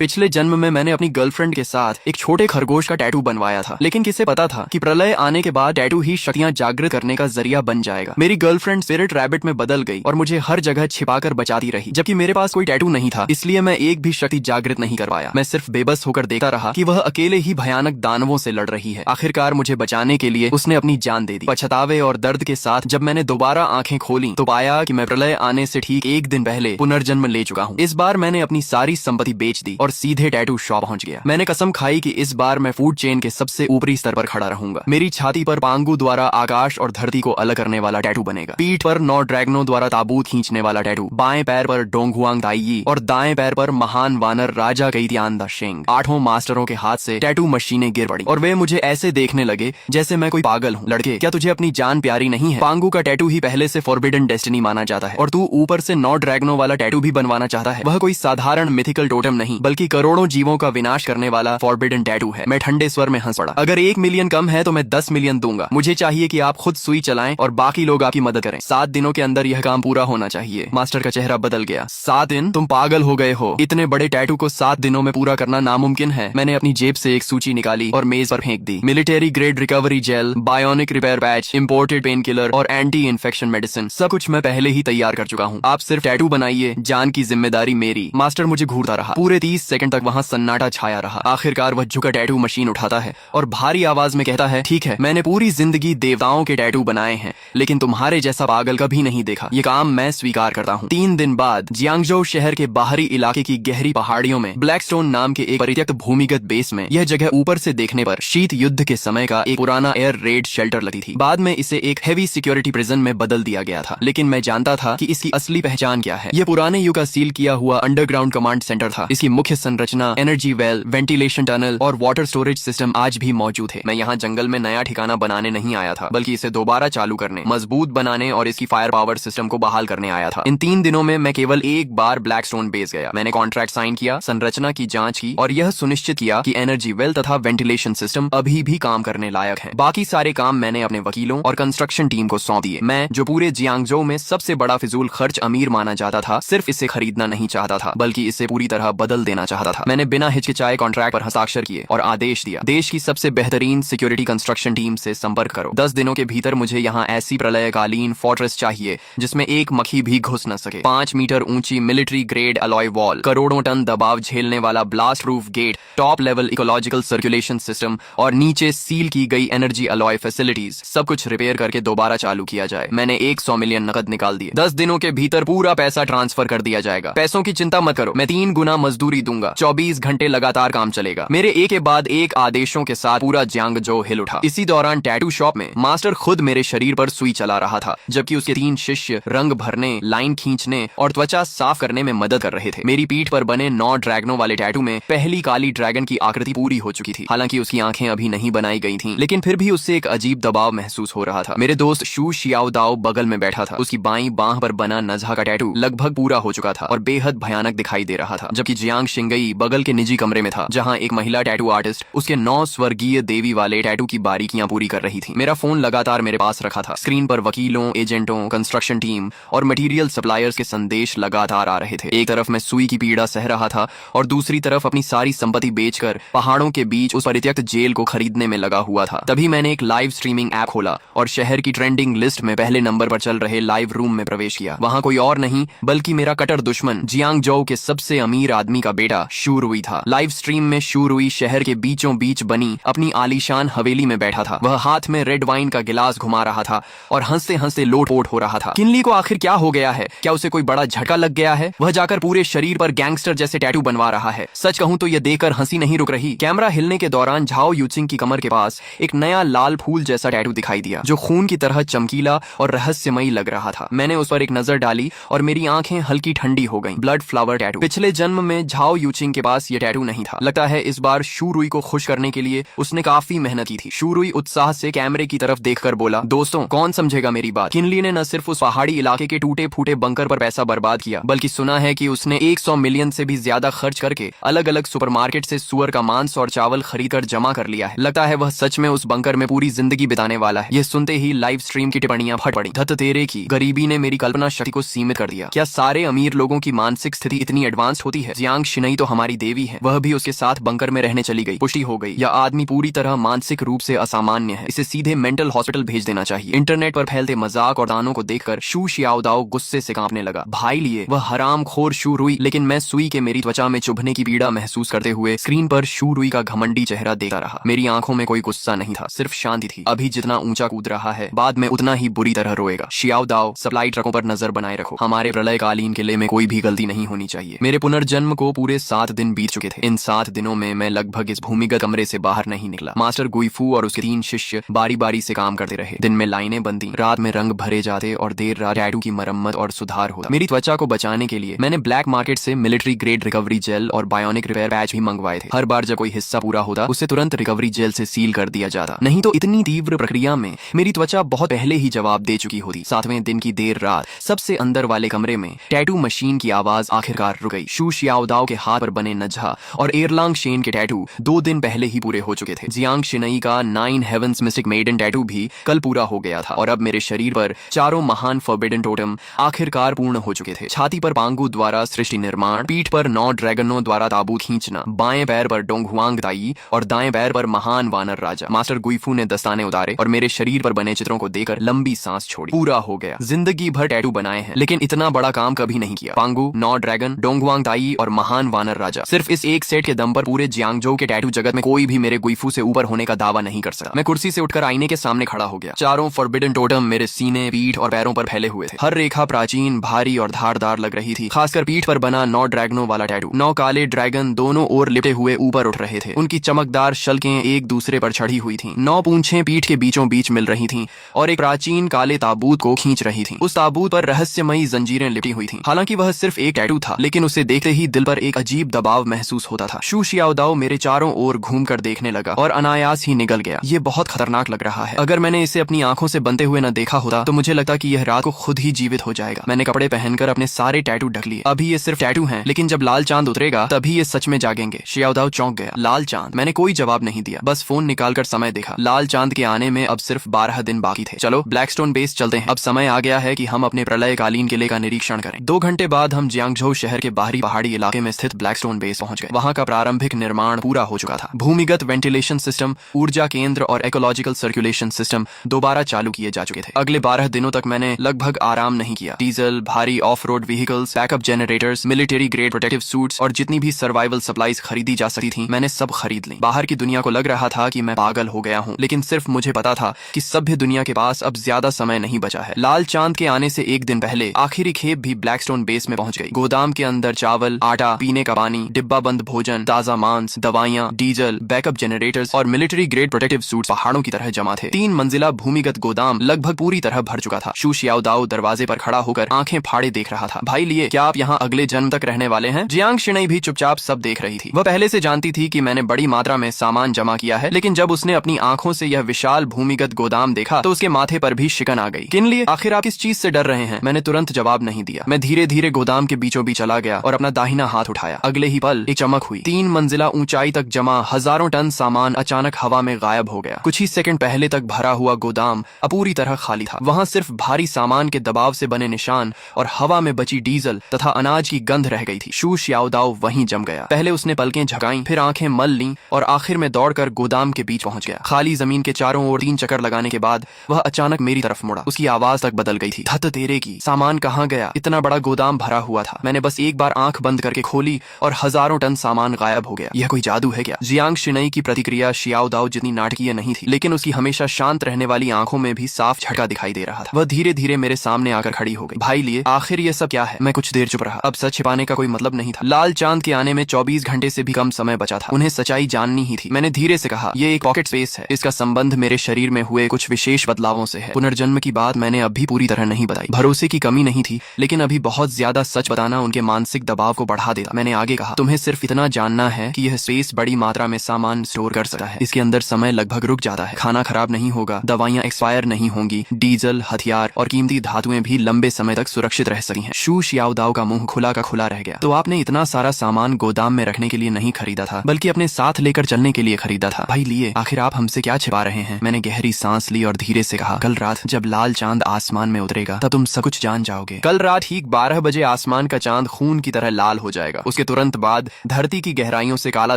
पिछले जन्म में मैंने अपनी गर्लफ्रेंड के साथ एक छोटे खरगोश का टैटू बनवाया था, लेकिन किसे पता था कि प्रलय आने के बाद टैटू ही शक्तियां जागृत करने का जरिया बन जाएगा। मेरी गर्लफ्रेंड स्पिरिट रैबिट में बदल गई और मुझे हर जगह छिपाकर बचाती रही, जबकि मेरे पास कोई टैटू नहीं था, इसलिए मैं एक भी शक्ति जागृत नहीं कर पाया। मैं सिर्फ बेबस होकर देखता रहा कि वह अकेले ही भयानक दानवों से लड़ रही है। आखिरकार मुझे बचाने के लिए उसने अपनी जान दे दी। पछतावे और दर्द के साथ जब मैंने दोबारा आंखें खोली तो पाया कि मैं प्रलय आने से ठीक एक दिन पहले पुनर्जन्म ले चुका हूँ। इस बार मैंने अपनी सारी संपत्ति बेच दी और सीधे टैटू शॉप पहुंच गया। मैंने कसम खाई कि इस बार मैं फूड चेन के सबसे ऊपरी स्तर पर खड़ा रहूंगा। मेरी छाती पर पांगु द्वारा आकाश और धरती को अलग करने वाला टैटू बनेगा। पीठ पर 9 ड्रैगनों द्वारा ताबूत खींचने वाला टैटू। बाएं पैर पर डोंगहुआंग दाइयी और दाएं पैर पर महान वानर राजा कैतियान द शेंग। 8 मास्टरों के हाथ से टैटू मशीनें गिर पड़ी और वे मुझे ऐसे देखने लगे जैसे मैं कोई पागल हूँ। लड़के, क्या तुझे अपनी जान प्यारी नहीं है? पांगु का टैटू ही पहले से फॉरबिडन डेस्टिनी माना जाता है और तू ऊपर से 9 ड्रैगनों वाला टैटू भी बनवाना चाहता है। वह कोई साधारण मिथिकल टोटम नहीं, बल्कि करोड़ों जीवों का विनाश करने वाला फॉरबिडन टैटू है। मैं ठंडे स्वर में हंस पड़ा। अगर 1 मिलियन कम है तो मैं 10 मिलियन दूंगा। मुझे चाहिए कि आप खुद सुई चलाएं और बाकी लोग आपकी मदद करें। 7 दिनों के अंदर यह काम पूरा होना चाहिए। मास्टर का चेहरा बदल गया। 7 दिन? तुम पागल हो गए हो। इतने बड़े टैटू को 7 दिनों में पूरा करना नामुमकिन है। मैंने अपनी जेब से एक सूची निकाली और मेज पर फेंक दी। Military grade recovery gel, bionic repair patch, imported pain killer और एंटी इन्फेक्शन मेडिसिन, सब कुछ मैं पहले ही तैयार कर चुका हूँ। आप सिर्फ टैटू बनाइए, जान की जिम्मेदारी मेरी। मास्टर मुझे घूरता रहा। पूरे 30 सेकंड तक वहाँ सन्नाटा छाया रहा। आखिरकार वह झुका टैटू मशीन उठाता है और भारी आवाज में कहता है, ठीक है, मैंने पूरी जिंदगी देवताओं के टैटू बनाए हैं, लेकिन तुम्हारे जैसा पागल कभी नहीं देखा। ये काम मैं स्वीकार करता हूँ। 3 दिन बाद जियांगजो शहर के बाहरी इलाके की गहरी पहाड़ियों में ब्लैकस्टोन नाम के एक परित्यक्त भूमिगत बेस में, यह जगह ऊपर से देखने पर शीत युद्ध के समय का एक पुराना एयर रेड शेल्टर लगती थी। बाद में इसे एक हेवी सिक्योरिटी प्रिजन में बदल दिया गया था, लेकिन मैं जानता था कि इसकी असली पहचान क्या है। यह पुराने युग का सील किया हुआ अंडरग्राउंड कमांड सेंटर था। इसकी मुख्य संरचना, एनर्जी वेल, वेंटिलेशन टनल और वाटर स्टोरेज सिस्टम आज भी मौजूद है। मैं यहाँ जंगल में नया ठिकाना बनाने नहीं आया था, बल्कि इसे दोबारा चालू करने, मजबूत बनाने और इसकी फायर पावर सिस्टम को बहाल करने आया था। इन 3 दिनों में मैं केवल एक बार ब्लैकस्टोन बेस गया। मैंने कॉन्ट्रैक्ट साइन किया, संरचना की जांच की और यह सुनिश्चित किया कि एनर्जी वेल तथा वेंटिलेशन सिस्टम अभी भी काम करने लायक है। बाकी सारे काम मैंने अपने वकीलों और कंस्ट्रक्शन टीम को सौंप दिए। मैं, जो पूरे जियांगजो में सबसे बड़ा फिजूल खर्च अमीर माना जाता था, सिर्फ इसे खरीदना नहीं चाहता था, बल्कि इसे पूरी तरह बदल देना चाहता था। मैंने बिना हिचकिचाए कॉन्ट्रैक्ट पर हस्ताक्षर किए और आदेश दिया, देश की सबसे बेहतरीन सिक्योरिटी कंस्ट्रक्शन टीम से संपर्क करो। 10 दिनों के भीतर मुझे यहाँ ऐसी प्रलयकालीन फोर्ट्रेस चाहिए जिसमें एक मक्खी भी घुस न सके। 5 मीटर ऊंची मिलिट्री ग्रेड अलॉय वॉल, करोड़ों टन दबाव झेलने वाला blast proof gate, top level ecological circulation system और नीचे सील की गई एनर्जी अलॉय फैसिलिटीज, सब कुछ रिपेयर करके दोबारा चालू किया जाए। मैंने 100 मिलियन नकद निकाल दिए। 10 दिनों के भीतर पूरा पैसा ट्रांसफर कर दिया जाएगा। पैसों की चिंता मत करो, मैं 3 गुना मजदूरी दूंगा। 24 घंटे लगातार काम चलेगा। मेरे एक के बाद एक आदेशों के साथ पूरा जियांगजो हिल उठा। इसी दौरान टैटू शॉप में मास्टर खुद मेरे शरीर पर सुई चला रहा था, जबकि उसके 3 शिष्य रंग भरने, लाइन खींचने और त्वचा साफ करने में मदद कर रहे थे। मेरी पीठ पर बने 9 ड्रैगनों वाले टैटू में पहली काली ड्रैगन की आकृति पूरी हो चुकी थी। हालांकि उसकी आंखें अभी नहीं बनाई गई थीं, लेकिन फिर भी उससे एक अजीब दबाव महसूस हो रहा था। मेरे दोस्त शू शियाओदाओ बगल में बैठा था। उसकी बाईं बांह पर बना नज़ा का टैटू लगभग पूरा हो चुका था और बेहद भयानक दिखाई दे रहा था, जबकि जियांग शिंगई बगल के निजी कमरे में था, जहां एक महिला टैटू आर्टिस्ट उसके 9 स्वर्गीय देवी वाले टैटू की बारीकियां पूरी कर रही थी। मेरा फोन लगातार मेरे पास रखा था। स्क्रीन पर वकीलों, एजेंटों, कंस्ट्रक्शन टीम और मटेरियल सप्लायर्स के संदेश लगातार आ रहे थे। एक तरफ मैं सुई की पीड़ा सह रहा था और दूसरी तरफ अपनी सारी संपत्ति बेचकर पहाड़ों के बीच उस परित्यक्त जेल को खरीदने में लगा हुआ था। तभी मैंने एक लाइव स्ट्रीमिंग ऐप खोला और शहर की ट्रेंडिंग लिस्ट में पहले नंबर पर चल रहे लाइव रूम में प्रवेश किया। वहां कोई और नहीं बल्कि मेरा कट्टर दुश्मन जियांगजो के सबसे अमीर आदमी का बेटा शू रुई था। लाइव स्ट्रीम में शू रुई शहर के बीचों बीच बनी अपनी आलीशान हवेली में बैठा था। वह हाथ में रेड वाइन का गिलास घुमा रहा था और हंसते हंसते लोटपोट हो रहा था। किनली को आखिर क्या हो गया है? क्या उसे कोई बड़ा झटका लग गया है? वह जाकर पूरे शरीर पर गैंगस्टर जैसे टैटू बनवा रहा है। सच कहूं तो यह देखकर हंसी नहीं रुक रही। कैमरा हिलने के दौरान झाओ यूचिंग की कमर के पास एक नया लाल फूल जैसा टैटू दिखाई दिया, जो खून की तरह चमकीला और रहस्यमयी लग रहा था। मैंने उस पर एक नजर डाली और मेरी आंखें हल्की ठंडी हो गईं। Blood flower tattoo. पिछले जन्म में झाओ यूचिंग के पास यह टैटू नहीं था। लगता है इस बार शू रुई को खुश करने के लिए उसने काफी मेहनत की थी। शू रुई उत्साह से कैमरे की तरफ देखकर बोला, दोस्तों, कौन समझेगा मेरी बात? किनली ने न सिर्फ उस पहाड़ी इलाके के टूटे फूटे बंकर पर पैसा बर्बाद किया, बल्कि सुना है कि उसने 100 मिलियन से भी ज्यादा खर्च करके अलग अलग सुपरमार्केट से सुअर का मांस और चावल खरीदकर जमा कर लिया है। लगता है वह सच में उस बंकर में पूरी जिंदगी बिताने वाला है। यह सुनते ही लाइव स्ट्रीम की टिप्पणियां फट पड़ी। धत तेरे की, गरीबी ने मेरी कल्पना शक्ति को सीमित कर दिया। क्या सारे अमीर लोगों की मानसिक स्थिति इतनी एडवांस होती है? जियांग शिनई शिनई तो हमारी देवी है, वह भी उसके साथ बंकर में रहने चली गई। पुष्टि हो गई यह आदमी पूरी तरह मानसिक रूप से असामान्य है, इसे सीधे मेंटल हॉस्पिटल भेज देना चाहिए। इंटरनेट पर फैलते मजाक और दानों को देखकर शू शियाओदाओ गुस्से से कांपने लगा। भाई लिए वह हराम खोर शू रुई, लेकिन मैं सुई के मेरी त्वचा में चुभने की पीड़ा महसूस करते हुए स्क्रीन पर शू रुई का घमंडी चेहरा देखता रहा। मेरी आंखों में कोई गुस्सा नहीं था, सिर्फ शांति थी। अभी जितना ऊंचा कूद रहा है, बाद में उतना ही बुरी तरह रोएगा। शियाओदाओ, सप्लाई ट्रकों पर नजर बनाए रखो, हमारे प्रलयकालीन किले में कोई भी गलती नहीं होनी चाहिए। मेरे पुनर्जन्म को पूरे 7 दिन बीत चुके थे। इन 7 दिनों में मैं लगभग इस भूमिगत कमरे से बाहर नहीं निकला। मास्टर गुइफू और उसके 3 शिष्य बारी बारी से काम करते रहे। दिन में लाइनें बनती, रात में रंग भरे जाते और देर रात टैटू की मरम्मत और सुधार होता। मेरी त्वचा को बचाने के लिए मैंने ब्लैक मार्केट से मिलिट्री ग्रेड रिकवरी जेल और बायोनिक रिपेयर पैच भी मंगवाए थे। हर बार जब कोई हिस्सा पूरा होता, उसे तुरंत रिकवरी जेल से सील कर दिया जाता, नहीं तो इतनी तीव्र प्रक्रिया में मेरी त्वचा बहुत पहले ही जवाब दे चुकी होती। 7वें दिन की देर रात सबसे अंदर वाले कमरे में टैटू मशीन की आवाज आखिरकार रुक गई। शू शियाओदाओ के हाथ पर बने नजहा और एरलांग शेन के टैटू 2 दिन पहले ही पूरे हो चुके थे। जियांग शिनई का 9 हेवंस मिस्टिक मेडन टैटू भी कल पूरा हो गया था और अब मेरे शरीर पर 4 महान फॉरबिडन टोटम आखिरकार पूर्ण हो चुके थे। छाती पर पांगू द्वारा सृष्टि निर्माण, पीठ पर 9 ड्रैगनों द्वारा ताबूत खींचना, बाएं पैर पर डोंगहुआंग दाई और दाएं पैर पर महान वानर राजा। मास्टर गुइफू ने दस्ताने उतारे और मेरे शरीर पर बने चित्रों को देखकर लंबी सांस छोड़ी। पूरा हो गया। जिंदगी भर टैटू बनाए हैं, लेकिन इतना बड़ा काम कभी नहीं किया। पांगू, 9 ड्रैगन, डोंगहुआंग दाई और महान वानर राजा, सिर्फ इस एक सेट के दम पर पूरे जियांगजोउ के टैटू जगत में कोई भी मेरे गुइफू से ऊपर होने का दावा नहीं कर सकता। मैं कुर्सी से उठकर आईने के सामने खड़ा हो गया। 4 फॉरबिडन टोटम मेरे सीने, पीठ और पैरों पर फैले हुए थे। हर रेखा प्राचीन, भारी और धारदार लग रही थी। खासकर पीठ पर बना 9 ड्रैगनों वाला टैटू। 9 काले ड्रैगन दोनों ओर लिपटे हुए ऊपर उठ रहे थे। उनकी चमकदार शल्कें एक दूसरे पर चढ़ी हुई थीं। 9 पूंछें पीठ के बीचों बीच मिल रही थीं और एक प्राचीन काले ताबूत को खींच रही थीं। उस ताबूत पर रहस्यमयी जंजीरें लिपटी हुई थीं। हालांकि वह सिर्फ एक टैटू था, लेकिन उसे देखते ही दिल पर एक अजीब दबाव महसूस होता था। शू शियाओदाओ मेरे चारों ओर घूमकर देखने लगा और अनायास ही निगल गया। ये बहुत खतरनाक लग रहा है। अगर मैंने इसे अपनी आंखों से बनते हुए न देखा होता तो मुझे लगता कि यह रात को खुद ही जीवित हो जाएगा। मैंने कपड़े पहनकर अपने सारे टैटू ढक लिए। अभी ये सिर्फ टैटू हैं, लेकिन जब लाल चांद उतरेगा तभी ये सच में जागेंगे। शियाओदाओ चौंक गया। लाल चांद? मैंने कोई जवाब नहीं दिया, बस फोन निकालकर समय देखा। लाल चांद के आने में अब सिर्फ 12 दिन बाकी थे। चलो ब्लैकस्टोन बेस चलते हैं। अब समय आ गया है कि हम अपने प्रलयकालीन किले का निरीक्षण करें। 2 घंटे बाद हम जियांगजोउ शहर के बाहरी पहाड़ी इलाके में स्थित ब्लैकस्टोन बेस पहुंच गए। वहां का प्रारंभिक निर्माण पूरा हो चुका था। भूमिगत वेंटिलेशन सिस्टम, ऊर्जा केंद्र और इकोलॉजिकल सर्कुलेशन सिस्टम दोबारा चालू किए जा चुके थे। अगले 12 दिनों तक मैंने लगभग आराम नहीं किया। डीजल, भारी of road vehicles, backup generators, military grade protective suits और जितनी भी सर्वाइवल सप्लाईज खरीदी जा सकती थी, मैंने सब खरीद ली। बाहर की दुनिया को लग रहा था कि मैं पागल हो गया हूँ, लेकिन सिर्फ मुझे पता था कि सभ्य दुनिया के पास अब ज्यादा समय नहीं बचा है। लाल चांद के आने से 1 दिन पहले आखिरी खेप भी ब्लैकस्टोन बेस में पहुंच गई। गोदाम के अंदर चावल, आटा, पीने का पानी, डिब्बा बंद भोजन, ताजा मांस, दवाइयां, डीजल, बैकअप जनरेटर्स और मिलिट्री ग्रेड प्रोटेक्टिव सूट्स पहाड़ों की तरह जमा थे। 3 मंजिला भूमिगत गोदाम लगभग पूरी तरह भर चुका था। शू शियाओदाओ दरवाजे पर खड़ा होकर आंखें फाड़े देख रहा था। भाई लिए, क्या आप यहाँ अगले जन्म तक रहने वाले हैं? जियांग शिनई भी चुपचाप सब देख रही थी। वह पहले से जानती थी कि मैंने बड़ी मात्रा में सामान जमा किया है, लेकिन जब उसने अपनी आंखों से यह विशाल भूमिगत गोदाम देखा तो उसके माथे पर भी शिकन आ गई। किन लिए? आखिर आप किस चीज से डर रहे हैं? मैंने तुरंत जवाब नहीं दिया। मैं धीरे धीरे गोदाम के बीचों बीच चला गया और अपना दाहिना हाथ उठाया। अगले ही पल एक चमक हुई। 3 मंजिला ऊंचाई तक जमा हजारों टन सामान अचानक हवा में गायब हो गया। कुछ ही सेकंड पहले तक भरा हुआ गोदाम अब पूरी तरह खाली था। वहां सिर्फ भारी सामान के दबाव से बने निशान और हवा में बची डीजल तथा अनाज की गंध रह गई थी। शू शियाओदाओ वहीं जम गया। पहले उसने पलकें झकाईं, फिर आंखें मल लीं और आखिर में दौड़कर गोदाम के बीच पहुंच गया। खाली जमीन के चारों ओर 3 चक्कर लगाने के बाद वह अचानक मेरी तरफ मुड़ा। उसकी आवाज तक बदल गई थी। धत तेरे की, सामान कहाँ गया? इतना बड़ा गोदाम भरा हुआ था। मैंने बस एक बार आंख बंद करके खोली और हजारों टन सामान गायब हो गया। यह कोई जादू है क्या? जियांग शिनई की प्रतिक्रिया शियाओदाओ जितनी नाटकीय नहीं थी, लेकिन उसकी हमेशा शांत रहने वाली आंखों में भी साफ झटका दिखाई दे रहा था। वह धीरे धीरे मेरे सामने आकर खड़ी हो गई। भाई लिए, आखिर ये सब क्या है? मैं कुछ देर चुप रहा। अब सच छिपाने का कोई मतलब नहीं था। लाल चांद के आने में 24 घंटे से भी कम समय बचा था। उन्हें सच्चाई जाननी ही थी। मैंने धीरे से कहा, ये एक पॉकेट स्पेस है। इसका संबंध मेरे शरीर में हुए कुछ विशेष बदलावों से है। पुनर्जन्म की बात मैंने अभी पूरी तरह नहीं बताई। भरोसे की कमी नहीं थी, लेकिन अभी बहुत ज्यादा सच बताना उनके मानसिक दबाव को बढ़ा देता। मैंने आगे कहा, तुम्हें सिर्फ इतना जानना है कि यह स्पेस बड़ी मात्रा में सामान स्टोर कर सकता है। इसके अंदर समय लगभग रुक जाता है। खाना खराब नहीं होगा, दवाइयां एक्सपायर नहीं होंगी, डीजल, हथियार और कीमती धातुएं भी लंबे समय तक सुरक्षित रह सकती हैं। शू शियाओदाओ का मुंह खुला का खुला रह गया। तो आपने इतना सारा सामान गोदाम में रखने के लिए नहीं खरीदा था, बल्कि अपने साथ लेकर चलने के लिए खरीदा था। भाई लिए, आखिर आप हमसे क्या छिपा रहे हैं? मैंने गहरी सांस ली और धीरे से कहा, कल रात जब लाल चांद आसमान में उतरेगा तब तुम सब कुछ जान जाओगे। कल रात ठीक 12 बजे आसमान का चांद खून की तरह लाल हो जाएगा। उस उसके तुरंत बाद धरती की गहराइयों से काला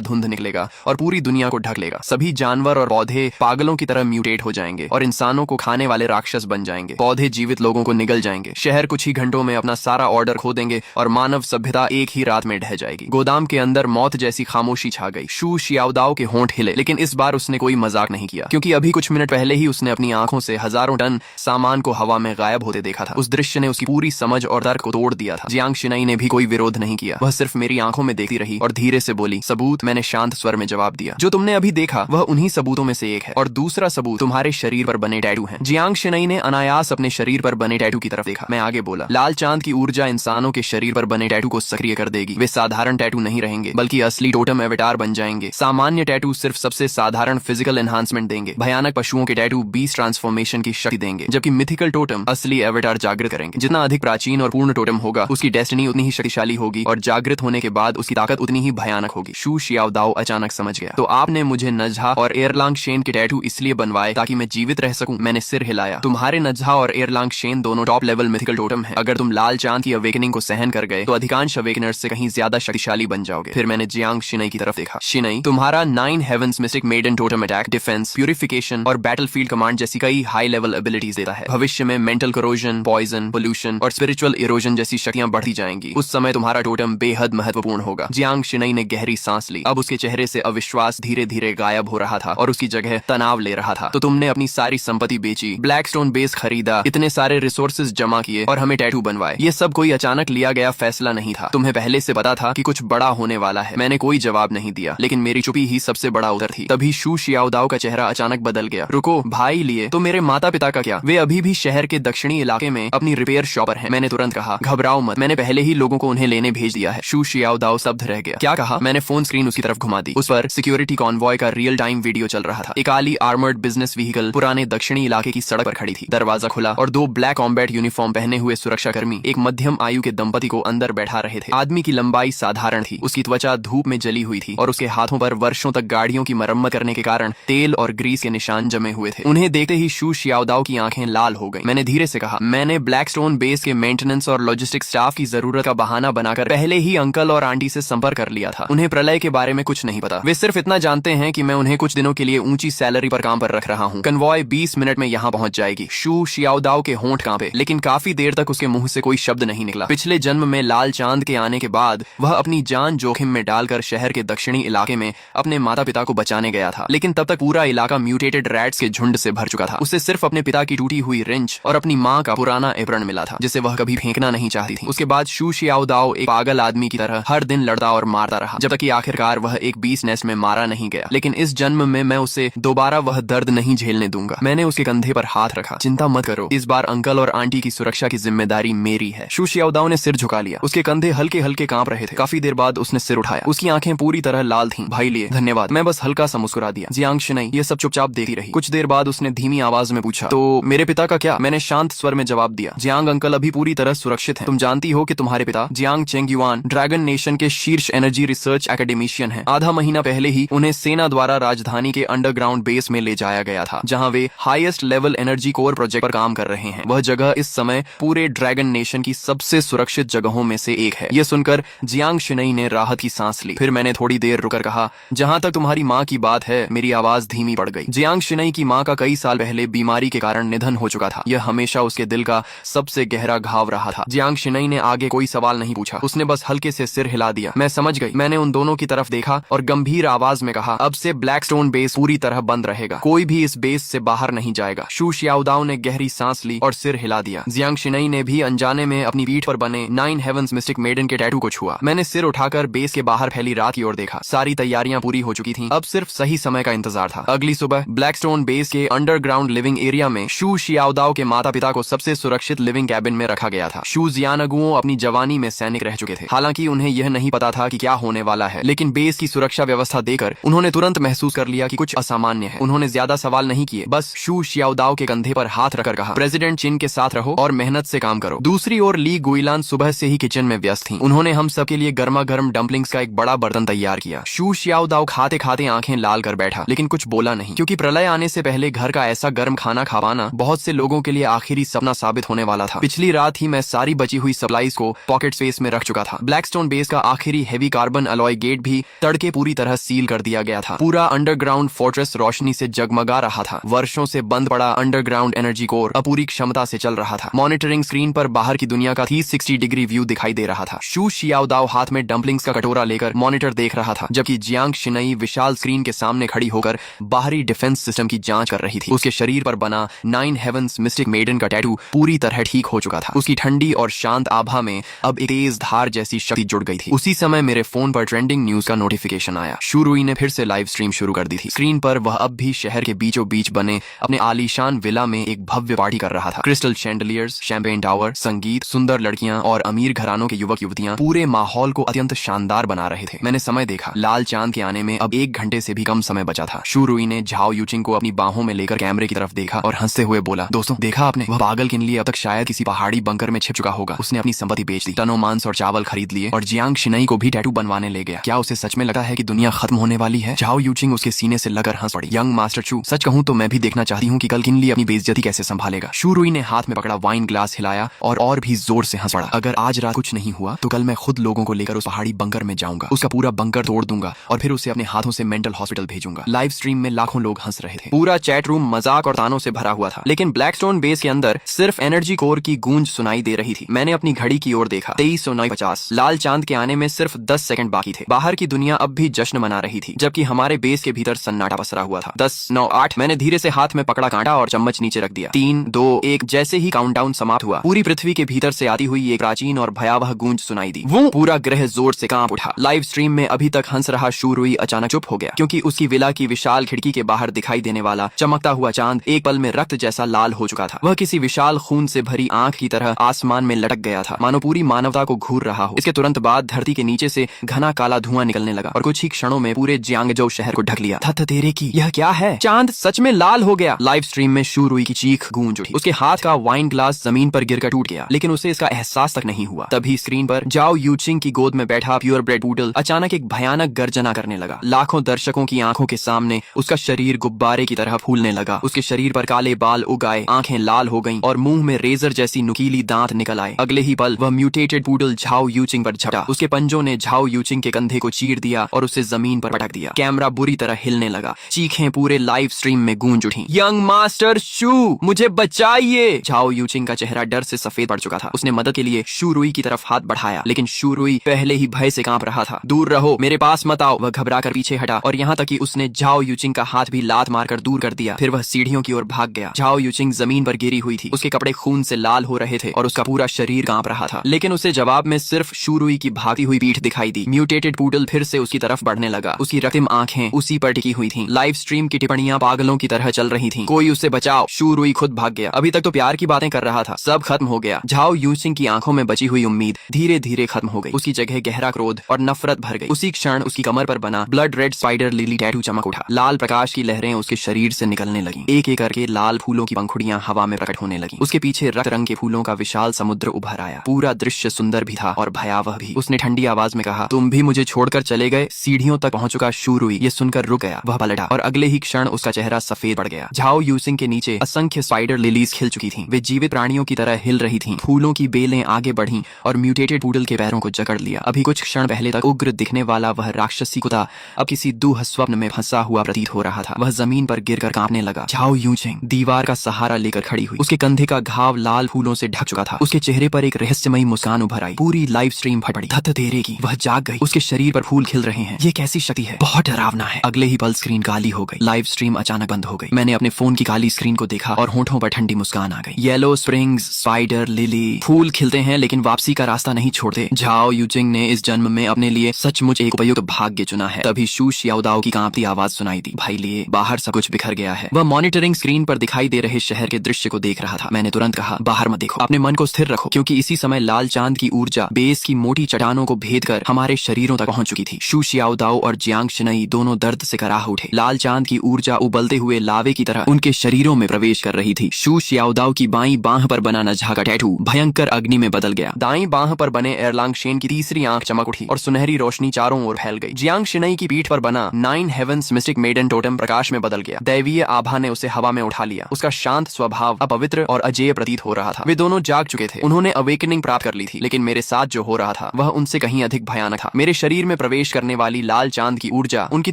धुंध निकलेगा और पूरी दुनिया को ढक लेगा। सभी जानवर और पौधे पागलों की तरह म्यूटेट हो जाएंगे और इंसानों को खाने वाले राक्षस बन जाएंगे। पौधे जीवित लोगों को निगल जाएंगे। शहर कुछ ही घंटों में अपना सारा ऑर्डर खो देंगे और मानव सभ्यता एक ही रात में ढह जाएगी। गोदाम के अंदर मौत जैसी खामोशी छा गई। शू शियाओदाओ के होंठ हिले, लेकिन इस बार उसने कोई मजाक नहीं किया, क्योंकि अभी कुछ मिनट पहले ही उसने अपनी आंखों से हजारों टन सामान को हवा में गायब होते देखा था। उस दृश्य ने उसकी पूरी समझ और तर्क को तोड़ दिया था। जियांग शिनई ने भी कोई विरोध नहीं किया। वह सिर्फ मेरी आंखों में देखती रही और धीरे से बोली, सबूत। मैंने शांत स्वर में जवाब दिया, जो तुमने अभी देखा वह उन्हीं सबूतों में से एक है, और दूसरा सबूत तुम्हारे शरीर पर बने टैटू हैं। जियांग शिनई ने अनायास अपने शरीर पर बने टैटू की तरफ देखा। मैं आगे बोला, लाल चांद की ऊर्जा इंसानों के शरीर पर बने टैटू को सक्रिय कर देगी। वे साधारण टैटू नहीं रहेंगे, बल्कि असली टोटम एवेटार बन जाएंगे। सामान्य टैटू सिर्फ सबसे साधारण फिजिकल एनहांसमेंट देंगे। भयानक पशुओं के टैटू बीस्ट ट्रांसफॉर्मेशन की शक्ति देंगे, जबकि मिथिकल टोटम असली एवेटार जागृत करेंगे। जितना अधिक प्राचीन और पूर्ण टोटम होगा, उसकी डेस्टिनी उतनी ही शक्तिशाली होगी, और जागृत होने के बाद उसकी ताकत उतनी ही भयानक होगी। शू शियाओदाओ अचानक समझ गया, तो आपने मुझे नजहा और एयरलांग शेन के टैटू इसलिए बनवाए ताकि मैं जीवित रह सकूं? मैंने सिर हिलाया। तुम्हारे नजहा और एयरलांग शेन दोनों टॉप लेवल मिथिकल टोटम हैं। अगर तुम लाल चांद की अवेकनिंग को सहन कर गए तो अधिकांश अवेकनर्स से कहीं ज्यादा शक्तिशाली बन जाओगे। फिर मैंने जियांग शिनई की तरफ देखा। शिनई, तुम्हारा 9 heavens mystic maiden totem attack, defence, purification और बैटलफील्ड कमांड जैसी कई हाई लेवल एबिलिटीज देता है। भविष्य में मेंटल करोजन, पॉइजन, पोल्यूशन और स्पिरिचुअल इरोजन जैसी शक्तियां बढ़ती जाएंगी। उस समय तुम्हारा टोटम बेहद महत्वपूर्ण होगा। जियांग शिनई ने गहरी सांस ली। अब उसके चेहरे से अविश्वास धीरे धीरे गायब हो रहा था और उसकी जगह तनाव ले रहा था। तो तुमने अपनी सारी संपत्ति बेची, ब्लैकस्टोन बेस खरीदा, इतने सारे रिसोर्सेज जमा किए और हमें टैटू बनवाए। ये सब कोई अचानक लिया गया फैसला नहीं था। तुम्हें पहले से पता था कि कुछ बड़ा होने वाला है। मैंने कोई जवाब नहीं दिया, लेकिन मेरी चुप्पी ही सबसे बड़ा उत्तर थी। तभी शू शियाओदाओ का चेहरा अचानक बदल गया। रुको भाई, लिए तो मेरे माता पिता का क्या? वे अभी भी शहर के दक्षिणी इलाके में अपनी रिपेयर शॉप पर हैं। मैंने तुरंत कहा, घबराओ मत, मैंने पहले ही लोगों को उन्हें लेने भेज दिया है। शू शियाओदाओ स्तब्ध रह गया। क्या कहा? मैंने फोन स्क्रीन उसकी तरफ घुमा दी। उस पर सिक्योरिटी कॉन्वॉय का रियल टाइम वीडियो चल रहा था। एक काली आर्मर्ड बिजनेस व्हीकल पुराने दक्षिणी इलाके की सड़क पर खड़ी थी। दरवाजा खुला और 2 ब्लैक कॉम्बैट यूनिफॉर्म पहने हुए सुरक्षाकर्मी एक मध्यम आयु के दंपति को अंदर बैठा रहे थे। आदमी की लंबाई साधारण थी, उसकी त्वचा धूप में जली हुई थी और उसके हाथों पर वर्षों तक गाड़ियों की मरम्मत करने के कारण तेल और ग्रीस के निशान जमे हुए थे। उन्हें देखते ही शू शियाओदाओ की आंखें लाल हो गईं। मैंने धीरे से कहा, मैंने ब्लैकस्टोन बेस के मेंटेनेंस और लॉजिस्टिक स्टाफ की जरूरत का बहाना बनाकर पहले ही अंकल और आंटी से संपर्क कर लिया था। उन्हें प्रलय के बारे में कुछ नहीं पता। वे सिर्फ इतना जानते हैं कि मैं उन्हें कुछ दिनों के लिए ऊंची सैलरी पर काम पर रख रहा हूँ। कन्वॉय 20 मिनट में यहाँ पहुंच जाएगी। शू शियाओदाओ के होंठ कांपे, लेकिन काफी देर तक उसके मुंह से कोई शब्द नहीं निकला। पिछले जन्म में लाल चांद के आने के बाद वह अपनी जान जोखिम में डालकर शहर के दक्षिणी इलाके में अपने माता पिता को बचाने गया था, लेकिन तब तक पूरा इलाका म्यूटेटेड रैट्स के झुंड से भर चुका था। उसे सिर्फ अपने पिता की टूटी हुई रिंच और अपनी माँ का पुराना एप्रन मिला था, जिसे वह कभी फेंकना नहीं चाहती थी। उसके बाद शू शियाओदाओ एक पागल आदमी की तरह हर दिन लड़ता और मारता रहा, जब तक कि आखिरकार वह एक बीस नेस्ट में मारा नहीं गया। लेकिन इस जन्म में मैं उसे दोबारा वह दर्द नहीं झेलने दूंगा। मैंने उसके कंधे पर हाथ रखा। चिंता मत करो, इस बार अंकल और आंटी की सुरक्षा की जिम्मेदारी मेरी है। शू शियाओदाओ ने सिर झुका लिया। उसके कंधे हल्के हल्के कांप रहे थे। काफी देर बाद उसने सिर उठाया। उसकी आंखें पूरी तरह लाल थीं। भाई लिए धन्यवाद। मैं बस हल्का सा मुस्कुरा दिया। जियांग शिनई ये सब चुपचाप देखती रही। कुछ देर बाद उसने धीमी आवाज में पूछा, तो मेरे पिता का क्या? मैंने शांत स्वर में जवाब दिया, जियांग अंकल अभी पूरी तरह सुरक्षित हैं। तुम जानती हो कि तुम्हारे पिता जियांग चेंगयुआन ड्रैगन नेशन के शीर्ष एनर्जी रिसर्च एकेडमिशियन हैं। आधा महीना पहले ही उन्हें सेना द्वारा राजधानी के अंडरग्राउंड बेस में ले जाया गया था, जहां वे highest level energy core project पर काम कर रहे हैं। वह जगह इस समय पूरे ड्रैगन नेशन की सबसे सुरक्षित जगहों में से एक है। यह सुनकर जियांग शिनई ने राहत की सांस ली। फिर मैंने थोड़ी देर रुकर कहा, जहां तक तुम्हारी माँ की बात है, मेरी आवाज धीमी पड़ गई। जियांग शिनई की माँ का कई साल पहले बीमारी के कारण निधन हो चुका था। यह हमेशा उसके दिल का सबसे गहरा घाव रहा था। जियांग शिनई ने आगे कोई सवाल नहीं पूछा। उसने बस हल्के से सिर हिला दिया। मैं समझ गई। मैंने उन दोनों की तरफ देखा और गंभीर आवाज में कहा, अब से ब्लैकस्टोन बेस पूरी तरह बंद रहेगा। कोई भी इस बेस से बाहर नहीं जाएगा। शू शियाओदाओ ने गहरी सांस ली और सिर हिला दिया। जियांग शिनई ने भी अनजाने में अपनी पीठ पर बने 9 हेवंस मिस्टिक मेडन के टैटू को छुआ। मैंने सिर उठाकर बेस के बाहर फैली रात की ओर देखा। सारी तैयारियां पूरी हो चुकी थीं। अब सिर्फ सही समय का इंतजार था। अगली सुबह ब्लैकस्टोन बेस के अंडरग्राउंड लिविंग एरिया में शू शियाओदाओ के माता पिता को सबसे सुरक्षित लिविंग कैबिन में रखा गया था। शू जियानगुओ अपनी जवानी में सैनिक रह चुके थे। हालांकि उन्हें यह नहीं पता था कि क्या होने वाला है, लेकिन बेस की सुरक्षा व्यवस्था देकर उन्होंने तुरंत महसूस कर लिया कि कुछ असामान्य है। उन्होंने ज्यादा सवाल नहीं किए, बस शू शियाओदाओ के कंधे पर हाथ रखकर कहा, प्रेसिडेंट चिन के साथ रहो और मेहनत से काम करो। दूसरी ओर ली गुइलान सुबह से ही किचन में व्यस्त थीं। उन्होंने हम सबके लिए गर्मा गर्म डम्पलिंग्स का एक बड़ा बर्तन तैयार किया। शू शियाओदाओ खाते खाते आंखें लाल कर बैठा, लेकिन कुछ बोला नहीं, क्योंकि प्रलय आने से पहले घर का ऐसा गर्म खाना खा पाना बहुत से लोगों के लिए आखिरी सपना साबित होने वाला था। पिछली रात ही मैं सारी बची हुई सप्लाईज को पॉकेट स्पेस में रख चुका था। ब्लैकस्टोन ब्लैकस्टोन बेस का आखिरी हेवी कार्बन अलॉय गेट भी तड़के पूरी तरह सील कर दिया गया था। पूरा अंडरग्राउंड फोर्ट्रेस रोशनी से जगमगा रहा था। वर्षों से बंद पड़ा अंडरग्राउंड एनर्जी कोर अपूरी क्षमता से चल रहा था। मॉनिटरिंग स्क्रीन पर बाहर की दुनिया का 360 डिग्री व्यू दिखाई दे रहा था। शू शियाओदाओ हाथ में डंपलिंग्स का कटोरा लेकर मॉनिटर देख रहा था, जबकि जियांग शिनई विशाल स्क्रीन के सामने खड़ी होकर बाहरी डिफेंस सिस्टम की जांच कर रही थी। उसके शरीर पर बना 9 हेवंस मिस्टिक मेडन का टैटू पूरी तरह ठीक हो चुका था। उसकी ठंडी और शांत आभा में अब एक तेज धार जैसी शक्ति जुड़ गई थी। उसी समय मेरे फोन पर ट्रेंडिंग न्यूज का नोटिफिकेशन आया। शू रुई ने फिर से लाइव स्ट्रीम शुरू कर दी थी। स्क्रीन पर वह अब भी शहर के बीचों बीच बने अपने आलीशान विला में एक भव्य पार्टी कर रहा था। क्रिस्टल शैंडलियर्स, शैंपेन टावर, संगीत, सुंदर लड़कियां और अमीर घरानों के युवक युवतियां पूरे माहौल को अत्यंत शानदार बना रहे थे। मैंने समय देखा। लाल चांद के आने में अब 1 घंटे से भी कम समय बचा था। शू रुई ने झाओ यूचिंग को अपनी बाहों में लेकर कैमरे की तरफ देखा और हंसते हुए बोला, दोस्तों देखा आपने, वह पागल के लिए अब तक शायद किसी पहाड़ी बंकर में छिप चुका होगा। उसने अपनी संपत्ति बेच दी, टनों मांस और चावल खरीद लिए और जियांग शिनई को भी टैटू बनवाने ले गया। क्या उसे सच में लगता है कि दुनिया खत्म होने वाली है? झाओ यूचिंग उसके सीने से लगकर हंस पड़ी। यंग मास्टर शू, सच कहूं तो मैं भी देखना चाहती हूँ कि कल किनली अपनी बेइज्जती कैसे संभालेगा। शू रुई ने हाथ में पकड़ा वाइन ग्लास हिलाया और भी जोर से हंस पड़ा। अगर आज रात कुछ नहीं हुआ तो कल मैं खुद लोगों को लेकर उस पहाड़ी बंकर में जाऊंगा, उसका पूरा बंकर तोड़ दूंगा और फिर उसे अपने हाथों से मेंटल हॉस्पिटल भेजूंगा। लाइव स्ट्रीम में लाखों लोग हंस रहे थे। पूरा चैट रूम मजाक और तानों से भरा हुआ था, लेकिन ब्लैकस्टोन बेस के अंदर सिर्फ एनर्जी कोर की गूंज सुनाई दे रही थी। मैंने अपनी घड़ी की ओर देखा। 23:50। लाल चांद के आने में सिर्फ 10 सेकंड बाकी थे। बाहर की दुनिया अब भी जश्न मना रही थी, जबकि हमारे बेस के भीतर सन्नाटा पसरा हुआ था। 10:09:08। मैंने धीरे से हाथ में पकड़ा कांटा और चम्मच नीचे रख दिया। 3-2-1। जैसे ही काउंटडाउन समाप्त हुआ, पूरी पृथ्वी के भीतर से आती हुई एक प्राचीन और भयावह गूंज सुनाई दी। वो पूरा ग्रह जोर से कांप उठा। लाइव स्ट्रीम में अभी तक हंस रहा शू रुई अचानक चुप हो गया, क्योंकि उसकी विला की विशाल खिड़की के बाहर दिखाई देने वाला चमकता हुआ चांद एक पल में रक्त जैसा लाल हो चुका था। वह किसी विशाल खून से भरी आंख की तरह आसमान में लटक गया था, मानो पूरी मानवता को घूर रहा हो। इसके तुरंत बाद धरती के नीचे से घना काला धुआं निकलने लगा और कुछ ही क्षणों में पूरे जियांगजो शहर को ढक लिया। थत तेरे की, यह क्या है? चांद सच में लाल हो गया। लाइव स्ट्रीम में शू रुई की चीख गूंज उठी। उसके हाथ का वाइन ग्लास जमीन पर गिरकर टूट गया, लेकिन उसे इसका एहसास तक नहीं हुआ। तभी स्क्रीन पर जाओ यूचिंग की गोद में बैठा प्योर ब्रेड पूडल अचानक एक भयानक गर्जना करने लगा। लाखों दर्शकों की आंखों के सामने उसका शरीर गुब्बारे की तरह फूलने लगा। उसके शरीर पर काले बाल उग आए, आंखें लाल हो गईं और मुंह में रेजर जैसी नुकीली दांत निकल आए। अगले ही पल वह म्यूटेटेड पूडल झाओ यूचिंग पर झपटा। उसके पंजों ने झाओ यूचिंग के कंधे को चीर दिया और उसे जमीन पर पटक दिया। कैमरा बुरी तरह हिलने लगा। चीखें पूरे लाइव स्ट्रीम में गूंज उठी। यंग मास्टर शू, मुझे बचाइए! झाओ यूचिंग का चेहरा डर से सफेद पड़ चुका था। उसने मदद के लिए शू रुई की तरफ हाथ बढ़ाया, लेकिन शू रुई पहले ही भय से कांप रहा था। दूर रहो, मेरे पास मत आओ। वह घबराकर पीछे हटा और यहाँ तक कि उसने झाओ यूचिंग का हाथ भी लात मारकर दूर कर दिया। फिर वह सीढ़ियों की ओर भाग गया। झाओ यूचिंग जमीन पर गिरी हुई थी। उसके कपड़े खून से लाल हो रहे थे और उसका पूरा शरीर कांप रहा था, लेकिन उसे जवाब में सिर्फ शू रुई की भागती हुई पीठ दिखाई दी। म्यूटेटेड पूडल फिर से उसकी तरफ बढ़ने लगा। उसकी रक्तिम आंखें उसी पर टिकी हुई थीं। लाइव स्ट्रीम की टिप्पणियां पागलों की तरह चल रही थीं। कोई उसे बचाओ। शू रुई खुद भाग गया। अभी तक तो प्यार की बातें कर रहा था, सब खत्म हो गया। झाओ यूचिंग की आंखों में बची हुई उम्मीद धीरे धीरे खत्म हो गई। उसकी जगह गहरा क्रोध और नफरत भर गई। उसी क्षण उसकी कमर पर बना blood red spider lily tattoo चमक उठा। लाल प्रकाश की लहरें उसके शरीर से निकलने लगीं। एक एक करके लाल फूलों की पंखुड़ियां हवा में प्रकट होने लगीं। उसके पीछे रक्त रंग के फूलों का विशाल समुद्र उभर आया। पूरा दृश्य सुंदर भी था और भयावह भी। उसने ठंडी आवाज में कहा, तुम भी मुझे छोड़कर चले गए? सीढ़ियों तक पहुंच चुका शू रुई ये सुनकर रुक गया। वह पलटा और अगले ही क्षण उसका चेहरा सफेद पड़ गया। झाओ यूचिंग के नीचे असंख्य स्पाइडर लिलीज खिल चुकी थीं। वे जीवित प्राणियों की तरह हिल रही थीं। फूलों की बेलें आगे बढ़ीं और म्यूटेटेड पूडल के पैरों को जकड़ लिया। अभी कुछ क्षण पहले तक उग्र दिखने वाला वह राक्षसी कुत्ता अब किसी दुह स्वप्न में फंसा हुआ प्रतीत हो रहा था। वह जमीन पर गिरकर कांपने लगा। झाओ यूचिंग दीवार का सहारा लेकर खड़ी हुई। उसके कंधे का घाव लाल फूलों से ढक चुका था। उसके चेहरे पर एक रहस्यमयी मुस्कान उभर आई। पूरी लाइव स्ट्रीम फट पड़ी। धत तेरे की, वह जाग गई। उसके शरीर पर फूल खिल रहे हैं। ये कैसी शक्ति है? बहुत डरावना है। अगले ही पल स्क्रीन काली हो गई। लाइव स्ट्रीम अचानक बंद हो गई। मैंने अपने फोन की काली स्क्रीन को देखा और होंठों पर ठंडी मुस्कान आ गई। येलो स्प्रिंग्स, स्पाइडर लिली, फूल खिलते हैं लेकिन वापसी का रास्ता नहीं छोड़ते। झाओ यूचिंग ने इस जन्म में अपने लिए सचमुच एक उपयुक्त भाग्य चुना है। तभी शू शियाओदाओ की कांपती आवाज सुनाई दी, भाई लिए बाहर सब कुछ बिखर गया है। वह मॉनिटरिंग स्क्रीन पर दिखाई दे रहे शहर के दृश्य को देख रहा था। मैंने तुरंत कहा, बाहर मत देखो, अपने मन को स्थिर रखो, क्योंकि इसी समय लाल चांद की ऊर्जा बेस की मोटी चट्टानों को भेद कर हमारे शरीरों तक पहुंच चुकी थी। शू शियाओदाओ और जियांग शिनई दोनों दर्द से कराह उठे। लाल चांद की ऊर्जा उबलते हुए लावे की तरह उनके शरीरों में प्रवेश कर रही थी। शू शियाओदाओ की बाईं बांह पर बना नझा का टैटू भयंकर अग्नि में बदल गया। दाईं बांह पर बने एरलांग शेन की तीसरी आंख चमक उठी और सुनहरी रोशनी चारों ओर फैल गई। जियांग शिनई की पीठ पर बना 9 हेवंस मिस्टिक मेडन टोटम प्रकाश में बदल गया। दैवीय आभा ने उसे हवा में उठा लिया। उसका शांत स्वभाव अपवित्र और अजेय प्रतीत हो रहा था। वे दोनों जाग चुके थे। उन्होंने अवेकनिंग प्राप्त कर ली थी, लेकिन मेरे साथ जो हो रहा था वह उनसे कहीं अधिक भयानक था। मेरे शरीर में प्रवेश करने वाली लाल चांद की ऊर्जा उनकी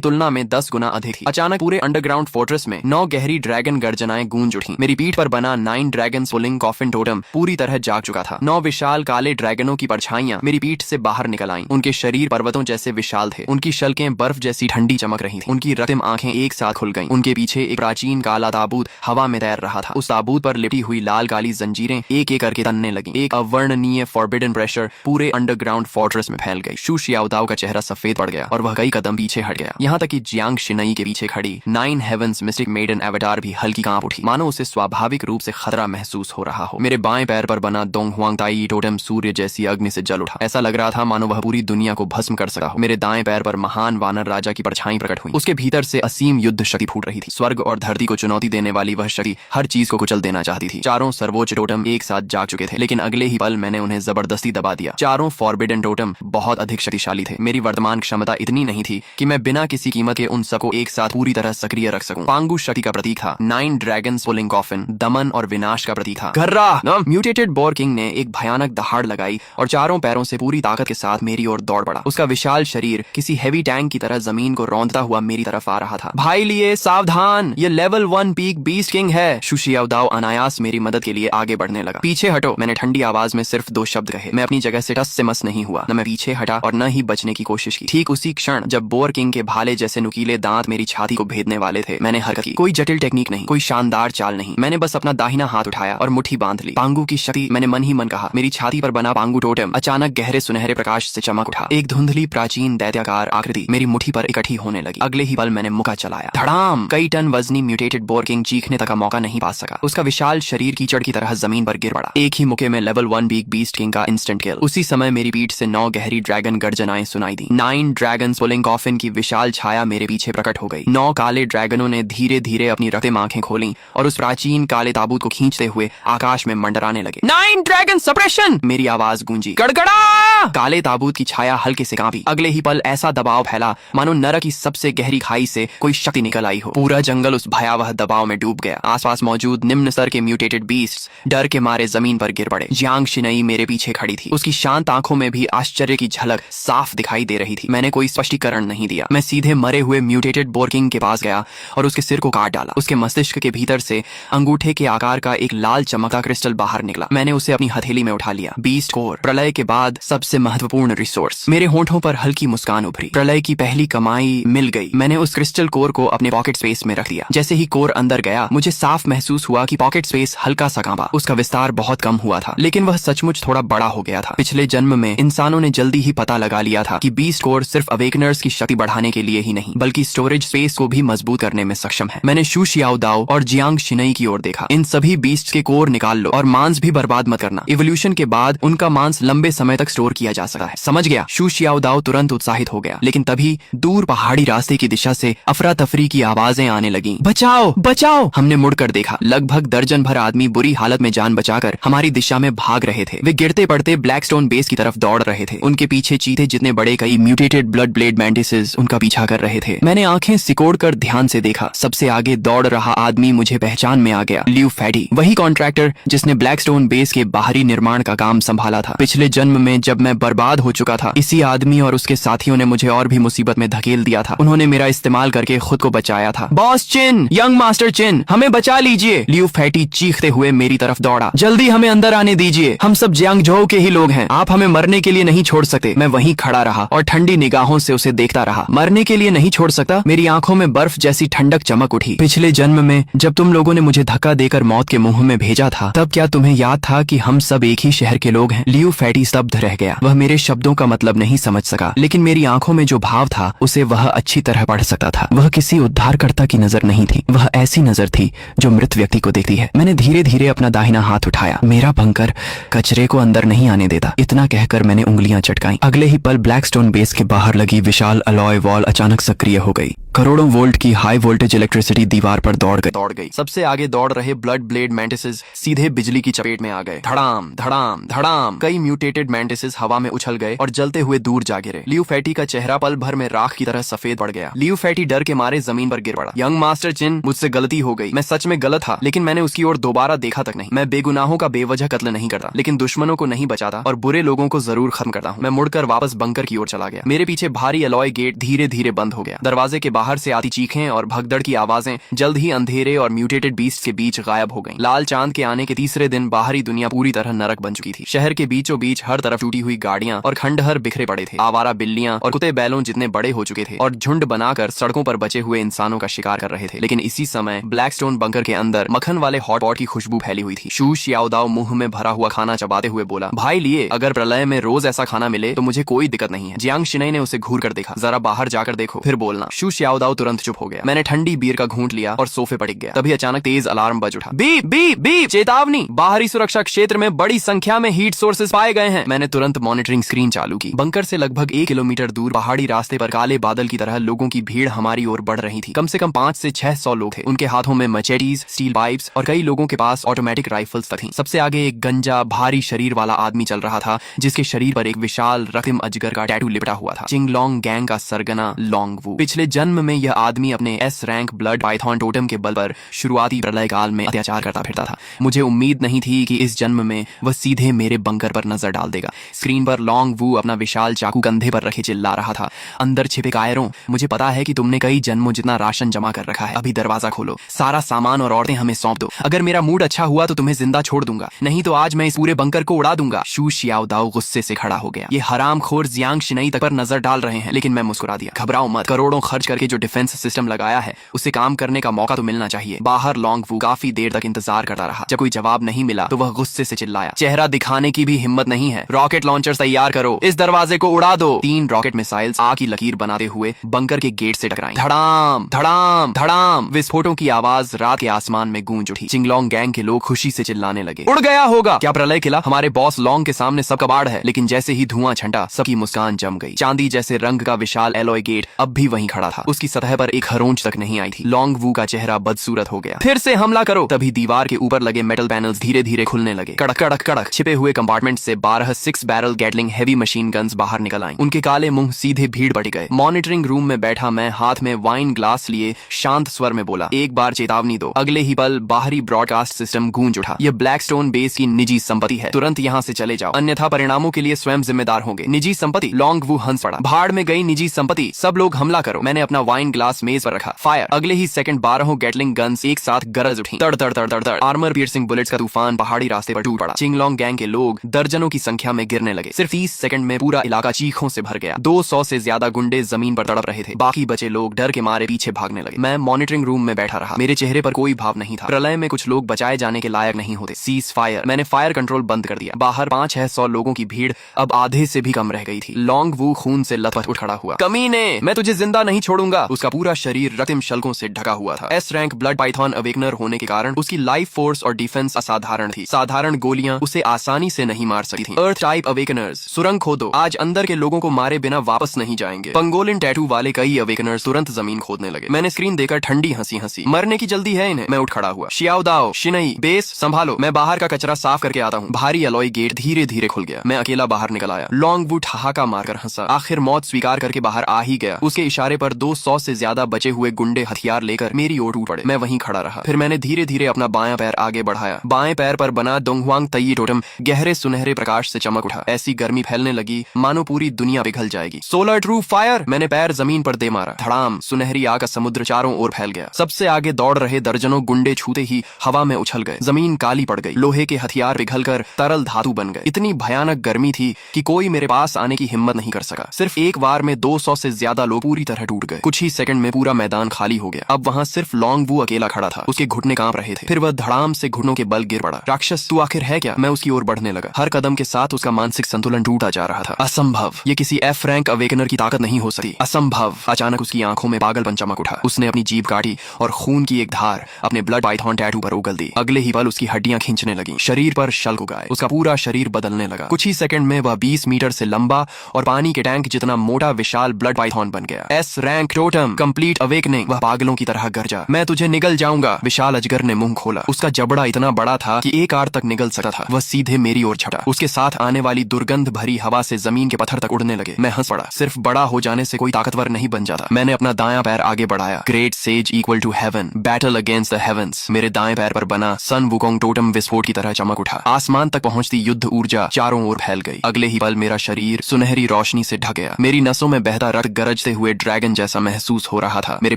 तुलना में 10 गुना अधिक थी। अचानक पूरे अंडरग्राउंड फोर्ट्रेस में 9 गहरी ड्रैगन गर्जनाएं गूंज उठी। मेरी पीठ पर बना 9 ड्रैगन पुलिंग कॉफिन टोटम पूरी तरह जाग चुका था। 9 विशाल काले ड्रैगनों की परछाइयां मेरी पीठ से बाहर निकल आईं। उनके शरीर पर्वतों जैसे विशाल थे। उनकी शल्कें बर्फ जैसी ठंडी चमक रही थी। उनकी रक्तिम आंखें एक साथ खुल गईं। उनके पीछे एक प्राचीन काला ताबूत हवा में तैर रहा था। उस ताबूत पर लिपटी हुई लाल काली जंजीरें एक एक करके तनने लगीं। एक अवर्णनीय फॉरबिडन प्रेशर पूरे अंडरग्राउंड फोर्ट्रेस में फैल गई। शू शियाओदाओ का चेहरा सफेद पड़ गया और वह कई कदम पीछे हट गया। यहाँ तक कि जियांग शिनई के पीछे खड़ी 9 हेवंस मिस्टिक मेडन एवेटार भी हल्की कांप उठी, मानो उसे स्वाभाविक रूप से खतरा महसूस हो रहा हो। मेरे बाएं पैर पर बना दोंग हुआंग ताई टोटम सूर्य जैसी अग्नि से जल उठा। ऐसा लग रहा था मानो वह पूरी दुनिया को भस्म कर सका हो। मेरे दाएं पैर पर महान वानर राजा की परछाई प्रकट हुई। उसके भीतर से असीम युद्ध शक्ति फूट रही थी। स्वर्ग और धरती को चुनौती देने वाली वह शक्ति हर चीज को कुचल देना चाहती थी। चारों सर्वोच्च टोटम एक साथ जाग चुके थे, लेकिन अगले ही पल मैंने उन्हें जबरदस्ती दबा दिया। चारों फॉरबिडन टोटम बहुत अधिक शक्तिशाली थे। मेरी वर्तमान क्षमता इतनी नहीं थी कि मैं बिना किसी कीमत के उन सबको एक साथ पूरी तरह सक्रिय रख सकूं। पांगु शक्ति का प्रतीक था। 9 ड्रैगन पुलिंग कॉफिन दमन और विनाश का प्रतीक था। घर्रा म्यूटेटेड बोर किंग ने एक भयानक दहाड़ लगाई और चारों पैरों से पूरी ताकत के साथ मेरी ओर दौड़ पड़ा। उसका विशाल शरीर किसी हैवी टैंक की तरह जमीन को रौंदता हुआ मेरी तरफ आ रहा था। भाई लिए सावधान, ये लेवल 1 पीक बीस्ट किंग है। शू शियाओदाओ अनायास मेरी मदद के लिए आगे बढ़ने लगा। पीछे हटो, मैंने ठंडी आवाज में सिर्फ 2 शब्द कहे। मैं अपनी जगह से टस से मस नहीं हुआ। न मैं पीछे हटा और न ही बचने की कोशिश की। ठीक उसी क्षण जब बोर किंग के भाले जैसे नुकीले दांत मेरी छाती को भेदने वाले थे, मैंने हरकत की। कोई जटिल टेक्निक नहीं, कोई शानदार चाल नहीं। मैंने बस अपना दाहिना हाथ उठाया और मुट्ठी बांध ली। पांगु की शक्ति, मैंने मन ही मन कहा। मेरी छाती पर बना पांगु टोटम अचानक गहरे सुनहरे प्रकाश से चमक उठा। एक धुंधली प्राचीन दैत्याकार आकृति मेरी मुट्ठी पर इकट्ठी होने लगी। अगले ही पल मैंने मुक्का चलाया। धड़ाम! कई टन वजनी म्यूटेटेड बोर किंग चीखने तक का मौका नहीं पा सका। उसका विशाल शरीर कीचड़ की तरह जमीन पर गिर पड़ा। एक ही मुक्के में लेवल 1 बिग बीस्ट किंग का इंस्टेंट किल। उसी समय मेरी पीठ से 9 गहरी ड्रैगन गर्जनाएं सुनाई दी। 9 ड्रैगन पुलिंग कॉफिन की विशाल छाया मेरे पीछे प्रकट हो गई। 9 काले ड्रैगनों ने धीरे धीरे अपनी रक्तिम आंखें खोली और उस प्राचीन काले ताबूत को खींचते हुए आकाश में मंडराने लगे। 9 ड्रैगन सप्रेशन! मेरी आवाज गूंजी। गड़गड़ा! काले ताबूत की छाया हल्के से कांपी। अगले ही पल ऐसा दबाव फैला मानो नरक की सबसे गहरी खाई से कोई शक्ति निकल आई हो। पूरा जंगल उस भयावह दबाव में डूब गया। आसपास मौजूद निम्न स्तर के म्यूटेटेड बीस्ट्स डर के मारे जमीन पर गिर पड़े। जियांग शिनई मेरे पीछे खड़ी थी। उसकी शांत आंखों में भी आश्चर्य की झलक साफ दिखाई दे रही थी। मैंने कोई स्पष्टीकरण नहीं दिया। मैं सीधे मरे हुए म्यूटेटेड बोर किंग के पास गया और उसके सिर को काट डाला। उसके मस्तिष्क के भीतर से अंगूठे के आकार का एक लाल चमकता क्रिस्टल बाहर निकला। मैंने उसे अपनी हथेली में उठा लिया। बीस्ट कोर, प्रलय के बाद सबसे महत्वपूर्ण रिसोर्स। मेरे होंठों पर हल्की मुस्कान उभरी। प्रलय की पहली कमाई मिल गई। मैंने उस क्रिस्टल कोर को अपने पॉकेट स्पेस में रख दिया। जैसे ही कोर अंदर गया, मुझे साफ महसूस हुआ कि पॉकेट स्पेस हल्का सा कांपा। उसका विस्तार बहुत कम हुआ था, लेकिन वह सचमुच थोड़ा बड़ा हो गया था। पिछले जन्म में इंसानों ने जल्दी ही पता लगा लिया था कि बीस्ट कोर सिर्फ अवेकनर्स की शक्ति बढ़ाने के लिए ही नहीं, बल्कि स्टोरेज स्पेस को भी मजबूत करने में सक्षम है। मैंने शू शियाओदाओ और जियांग शिनई की ओर देखा। इन सभी बीस्ट के कोर निकाल लो और मांस भी बर्बाद मत करना। इवोल्यूशन के बाद उनका मांस लंबे समय तक स्टोर किया जा सकता है। समझ गया? शू शियाओदाओ तुरंत उत्साहित हो गया, लेकिन तभी दूर पहाड़ी रास्ते की दिशा से अफरा तफरी की आवाजें आने लगीं। बचाओ बचाओ! हमने मुड़कर देखा। लगभग दर्जन भर आदमी बुरी हालत में जान बचाकर हमारी दिशा में भाग रहे थे। वे गिरते पड़ते ब्लैकस्टोन बेस की तरफ दौड़ रहे थे। उनके पीछे चीते जितने बड़े कई म्यूटेटेड ब्लड ब्लेड मैंटिसेस उनका पीछा कर रहे थे। मैंने आंखें सिकोड़कर ध्यान से देखा। सबसे आगे दौड़ रहा आदमी मुझे पहचान में आ गया। लियू फैटी, वही कॉन्ट्रैक्टर जिसने ब्लैकस्टोन बेस के बाहरी निर्माण का काम संभाला था। पिछले जन्म में जब मैं बर्बाद हो चुका था, इसी आदमी और उसके साथियों ने मुझे और भी मुसीबत में धकेल दिया था। उन्होंने मेरा इस्तेमाल करके खुद को बचाया था। बॉस चिन, यंग मास्टर चिन, हमें बचा लीजिए! लियू फैटी चीखते हुए मेरी तरफ दौड़ा। जल्दी हमें अंदर आने दीजिए, हम सब जियांगझोउ के ही लोग हैं। आप हमें मरने के लिए नहीं छोड़ सकते। मैं वहीं खड़ा रहा और ठंडी निगाहों से उसे देखता रहा। मरने के लिए नहीं छोड़ सकता? मेरी आंखों में बर्फ जैसी ठंडक चमक उठी। पिछले जन्म में जब तुम लोगों ने मुझे धक्का देकर मौत के मुंह में भेजा था, तब क्या तुम्हें याद था कि हम सब एक ही शहर के लोग हैं? लियू फैटी स्तब्ध रह गया। वह मेरे शब्दों का मतलब नहीं समझ सका, लेकिन मेरी आंखों में जो भाव था उसे वह अच्छी तरह पढ़ सकता था। वह किसी उद्धारकर्ता की नजर नहीं थी, वह ऐसी नजर थी जो मृत व्यक्ति को देखती है। मैंने धीरे धीरे अपना दाहिना हाथ उठाया। मेरा बंकर कचरे को अंदर नहीं आने देता, इतना कहकर मैंने उंगलियां चटकाई। अगले ही पल ब्लैकस्टोन बेस के बाहर लगी विशाल अलॉय वॉल अचानक सक्रिय हो गई। करोड़ों वोल्ट की हाई वोल्टेज इलेक्ट्रिसिटी दीवार पर दौड़ गई। सबसे आगे दौड़ रहे ब्लड ब्लेड मैंटिसेस सीधे बिजली की चपेट में आ गए। धड़ाम धड़ाम धड़ाम, कई म्यूटेटेड मैंटिसेस हवा में उछल गए और जलते हुए दूर जा गिरे। लियू फैटी का चेहरा पल भर में राख की तरह सफेद पड़ गया। लियू फैटी डर के मारे जमीन पर गिर पड़ा। यंग मास्टर चिन, मुझसे गलती हो गई, मैं सच में गलत था, लेकिन मैंने उसकी ओर दोबारा देखा तक नहीं। मैं बेगुनाहों का बेवजह कत्ल नहीं करता, लेकिन दुश्मनों को नहीं बचाता और बुरे लोगों को जरूर खत्म करता हूँ। मैं मुड़कर वापस बंकर की ओर चला गया। मेरे पीछे भारी अलॉय गेट धीरे धीरे बंद हो गया। दरवाजे के बाहर से आती चीखें और भगदड़ की आवाजें जल्द ही अंधेरे और म्यूटेटेड बीस्ट के बीच गायब हो गईं। लाल चांद के आने के तीसरे दिन बाहरी दुनिया पूरी तरह नरक बन चुकी थी। शहर के बीचों बीच हर तरफ टूटी हुई गाड़ियां और खंडहर बिखरे पड़े थे। आवारा बिल्लियां और कुत्ते बैलों जितने बड़े हो चुके थे और झुंड बनाकर सड़कों पर बचे हुए इंसानों का शिकार कर रहे थे। लेकिन इसी समय ब्लैकस्टोन बंकर के अंदर मक्खन वाले हॉट पॉट की खुशबू फैली हुई थी। शू शियाओदाओ मुंह में भरा हुआ खाना चबाते हुए बोला, भाई लिए, अगर प्रलय में रोज ऐसा खाना मिले तो मुझे कोई दिक्कत नहीं है। जियांग शिनई ने उसे घूर कर देखा। जरा बाहर जाकर देखो, फिर बोलना। शू शियाओदाओ तुरंत चुप हो गया। मैंने ठंडी बीयर का घूंट लिया और सोफे पर टिक गया। तभी अचानक तेज अलार्म बज उठा। बीप बीप बीप, चेतावनी, बाहरी सुरक्षा क्षेत्र में बड़ी संख्या में हीट सोर्सेज पाए गए हैं। मैंने तुरंत मॉनिटरिंग स्क्रीन चालू की। बंकर से लगभग 1 किलोमीटर दूर पहाड़ी रास्ते पर काले बादल की तरह लोगों की भीड़ हमारी ओर बढ़ रही थी। कम से कम 500 से 600 लोग थे। उनके हाथों में मचेटीज, स्टील पाइप्स और कई लोगों के पास ऑटोमेटिक राइफल्स तक थी। सबसे आगे एक गंजा भारी शरीर वाला आदमी चल रहा था, जिसके शरीर पर एक विशाल रक्तिम अजगर का टैटू लिपटा हुआ था। चिंगलोंग गैंग का सरगना लोंग वू। पिछले जन्म में यह आदमी अपने S rank blood Python totem के बल पर शुरुआती प्रलय काल में अत्याचार करता फिरता था। मुझे उम्मीद नहीं थी कि इस जन्म में वह सीधे मेरे बंकर पर नजर डाल देगा। स्क्रीन पर लोंग वू अपना विशाल चाकू कंधे पर रखे चिल्ला रहा था, अंदर छिपे कायरों, मुझे पता है कि तुमने कई जन्मों जितना राशन जमा कर रखा है। अभी दरवाजा खोलो, सारा सामान और औरतें हमें सौंप दो। अगर मेरा मूड अच्छा हुआ तो तुम्हें जिंदा छोड़ दूंगा, नहीं तो आज मैं इस पूरे बंकर को उड़ा दूंगा। शू शियाओदाओ गुस्से से खड़ा हो गया। ये हरामखोर जियांग शिनई तक पर नजर डाल रहे हैं। लेकिन मैं मुस्कुरा दिया। घबराओ मत, करोड़ों खर्च करके जो डिफेंस सिस्टम लगाया है उसे काम करने का मौका तो मिलना चाहिए। बाहर लोंग वू काफी देर तक इंतजार करता रहा। जब कोई जवाब नहीं मिला तो वह गुस्से से चिल्लाया, चेहरा दिखाने की भी हिम्मत नहीं है, रॉकेट लॉन्चर तैयार करो, इस दरवाजे को उड़ा दो। 3 रॉकेट मिसाइल्स आग की लकीर बनाते हुए बंकर के गेट से टकराई। धड़ाम धड़ाम धड़ाम, विस्फोटों की आवाज रात के आसमान में गूंज उठी। चिंगलोंग गैंग के लोग खुशी से चिल्लाने लगे, उड़ गया होगा। क्या प्रलय किला? हमारे बॉस लोंग के सामने सब कबाड़ है। लेकिन जैसे ही धुआं छंटा, सबकी मुस्कान जम गई। चांदी जैसे रंग का विशाल एलॉय गेट अब भी वहीं खड़ा था। उसकी सतह पर एक खरोंच तक नहीं आई थी। लोंग वू का चेहरा बदसूरत हो गया। फिर से हमला करो। तभी दीवार के ऊपर लगे मेटल पैनल्स धीरे धीरे खुलने लगे। कड़क कड़क कड़क, छिपे हुए कंपार्टमेंट से 12 6 barrel Gatling heavy machine guns बाहर निकल आईं। उनके काले मुंह सीधे भीड़ बढ़ गए। मॉनिटरिंग रूम में बैठा मैं हाथ में वाइन ग्लास लिए शांत स्वर में बोला, एक बार चेतावनी दो। अगले ही पल बाहरी ब्रॉडकास्ट सिस्टम गूंज उठा, यह ब्लैकस्टोन बेस की निजी संपत्ति है, तुरंत यहाँ से चले जाओ, अन्यथा परिणामों के लिए स्वयं जिम्मेदार होंगे। निजी संपत्ति? लोंग वू हंस पड़ा। भाड़ में गई निजी संपत्ति, सब लोग हमला करो। मैंने अपना वाइन ग्लास मेज पर रखा। फायर। अगले ही सेकंड 12 गैटलिंग गन्स एक साथ गरज उठी। तड़ तड़ तड़ तड़ तड़, आर्मर पियर्सिंग बुलेट्स का तूफान पहाड़ी रास्ते पर टूट पड़ा। चिंगलोंग गैंग के लोग दर्जनों की संख्या में गिरने लगे। सिर्फ 30 सेकंड में पूरा इलाका चीखों से भर गया। 200 से ज्यादा गुंडे जमीन पर तड़प रहे थे। बाकी बचे लोग डर के मारे पीछे भागने लगे। मैं मॉनिटरिंग रूम में बैठा रहा। मेरे चेहरे पर कोई भाव नहीं था। प्रलय में कुछ लोग बचाए जाने के लायक नहीं होते। Cease fire. मैंने फायर कंट्रोल बंद कर दिया। बाहर 500-600 लोगों की भीड़ अब आधे से भी कम रह गई थी। लोंग वू खून से लथपथ उठ खड़ा हुआ। कमीने, मैं तुझे जिंदा नहीं छोड़ूंगा। उसका पूरा शरीर रक्तिम शल्कों से ढका हुआ था। S rank blood Python awakener होने के कारण उसकी लाइफ फोर्स और डिफेंस असाधारण थी। साधारण गोलियां उसे आसानी से नहीं मार सकती थीं। अर्थ टाइप अवेकनर्स, सुरंग खोदो, आज अंदर के लोगों को मारे बिना वापस नहीं जाएंगे। पंगोलिन टैटू वाले कई अवेकनर्स तुरंत जमीन खोदने लगे। मैंने स्क्रीन देखकर ठंडी हंसी हंसी। मरने की जल्दी है इन्हें। मैं उठ खड़ा हुआ। शियाओदाओ, शिनई, बेस संभालो, मैं बाहर का कचरा साफ करके आता हूँ। भारी अलॉय गेट धीरे धीरे खुल गया। मैं अकेला बाहर निकल आया। लोंग वू ठहाका मारकर हंसा। आखिर मौत स्वीकार करके बाहर आ ही गया। उसके इशारे पर 200 से ज्यादा बचे हुए गुंडे हथियार लेकर मेरी ओर टूट पड़े। मैं वहीं खड़ा रहा। फिर मैंने धीरे धीरे अपना बायां पैर आगे बढ़ाया। बाएं पैर पर बना डोंगहुआंग तई टोटम गहरे सुनहरे प्रकाश से चमक उठा। ऐसी गर्मी फैलने लगी मानो पूरी दुनिया पिघल जाएगी। Solar true fire. मैंने पैर जमीन पर दे मारा। धड़ाम, सुनहरी आग का समुद्र चारों ओर फैल गया। सबसे आगे दौड़ रहे दर्जनों गुंडे छूते ही हवा में उछल गए। जमीन काली पड़ गई। लोहे के हथियार पिघलकर तरल धातु बन गए। इतनी भयानक गर्मी थी कि कोई मेरे पास आने की हिम्मत नहीं कर सका। सिर्फ एक बार में 200 से ज्यादा लोग पूरी तरह टूट गए। कुछ ही सेकंड में पूरा मैदान खाली हो गया। अब वहाँ सिर्फ लोंग वू अकेला खड़ा था। उसके घुटने कांप रहे थे। फिर वह धड़ाम से घुटनों के बल गिर पड़ा। राक्षस, तू आखिर है क्या? मैं उसकी ओर बढ़ने लगा। हर कदम के साथ उसका मानसिक संतुलन टूटा जा रहा था। असंभव, ये किसी एफ रैंक अवेकनर की ताकत नहीं हो सकती। असंभव। अचानक उसकी आंखों में पागलपन चमक उठा। उसने अपनी जीभ काटी और खून की एक धार अपने ब्लड पाइथन टैटू पर उगल दी। अगले ही पल उसकी हड्डियां खींचने लगी। शरीर पर शल्क उगाए। उसका पूरा शरीर बदलने लगा। कुछ ही सेकंड में वह 20 मीटर से लंबा और पानी के टैंक जितना मोटा विशाल ब्लड पाइथन बन गया। S rank totem complete awakening. वह पागलों की तरह गरजा, मैं तुझे निगल जाऊंगा। विशाल अजगर ने मुंह खोला। उसका जबड़ा इतना बड़ा था कि एक आर तक निगल सकता था। वह सीधे मेरी ओर झपटा। उसके साथ आने वाली दुर्गंध भरी हवा से जमीन के पत्थर तक उड़ने लगे। मैं हंस पड़ा। सिर्फ बड़ा हो जाने से कोई ताकतवर नहीं बन जाता। मैंने अपना दायां पैर आगे बढ़ाया। Great sage equal to heaven, battle against the heavens. मेरे दाएं पैर पर बना सन वुकोंग टोटम विस्फोट की तरह चमक उठा। आसमान तक पहुंचती युद्ध ऊर्जा चारों ओर फैल गई। अगले ही पल मेरा शरीर सुनहरी रोशनी से ढक गया। मेरी नसों में बहता रक्त गरजते हुए ड्रैगन जैसा महसूस हो रहा था। मेरे